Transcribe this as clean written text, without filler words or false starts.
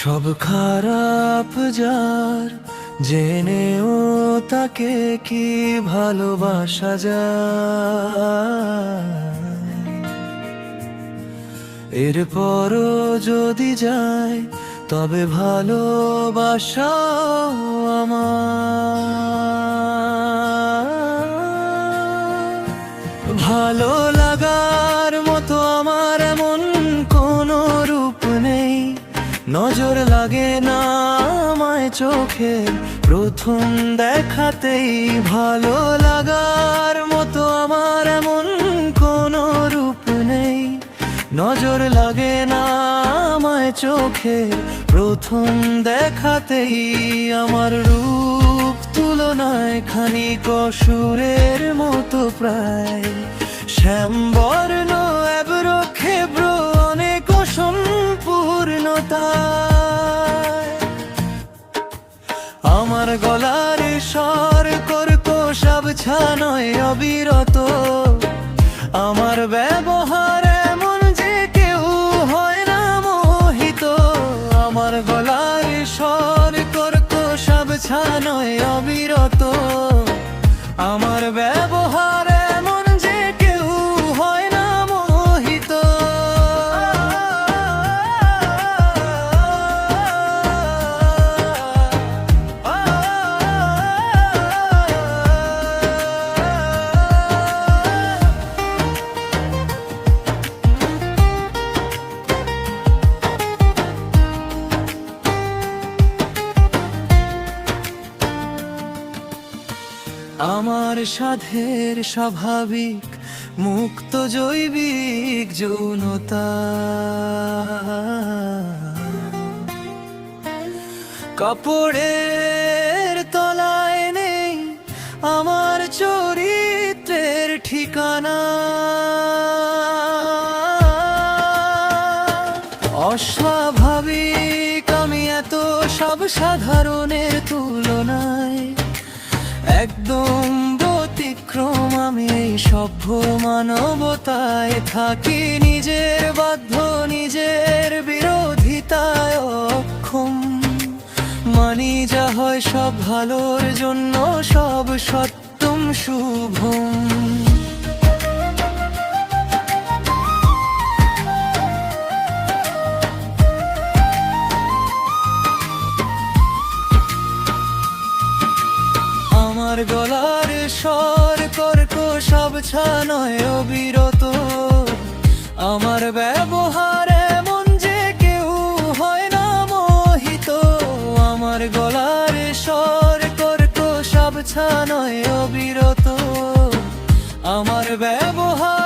সব খারাপ যার জেনেও তাকে কি ভালোবাসা যায়, এরপরও যদি যায় তবে ভালোবাসা আমার। ভালো লাগার মতো আমার এমন কোনো রূপ নেই, নজর লাগে না আমায় চোখে প্রথম দেখাতেই। ভালো লাগার মতো আমার এমন কোনো রূপ নেই, নজর লাগে না আমায় চোখে প্রথম দেখাতেই। আমার রূপ তুলনায় খানিক অসুরের মতো প্রায়, শ্যামবর্ণ এব্র খেব্র অনেক অসম্পূর্ণতা। আমার গলার স্বর কর্কশ আবছা নয় অবিরত, আমার ব্যবহার এমন যে কেউ হয় না মোহিত। আমার গলার স্বর কর্কশ আবছা নয় অবিরত, আমার ব্যবহার এমন যে কেউ হয় না মোহিত। আমার সাধের স্বাভাবিক মুক্ত জৈবিক যৌনতা, কাপড়ের তলায় নেই আমার চরিত্রের ঠিকানা। অস্বাভাবিক আমি এত সব সাধারণের তুলনায়, একদম ব্যতিক্রম আমি এই সভ্য মানবতায় থাকি। নিজের বাধ্য নিজের বিরোধিতায় অক্ষম, মানি যা হয় সব ভালোর জন্য, সব সত্যম শুভম। আমার গলার স্বর কর্কশ আবছা নয় অবিরত, আমার ব্যবহার এমন যে কেউ হয় না মোহিত। আমার গলার স্বর কর্কশ আবছা নয় অবিরত, আমার ব্যবহার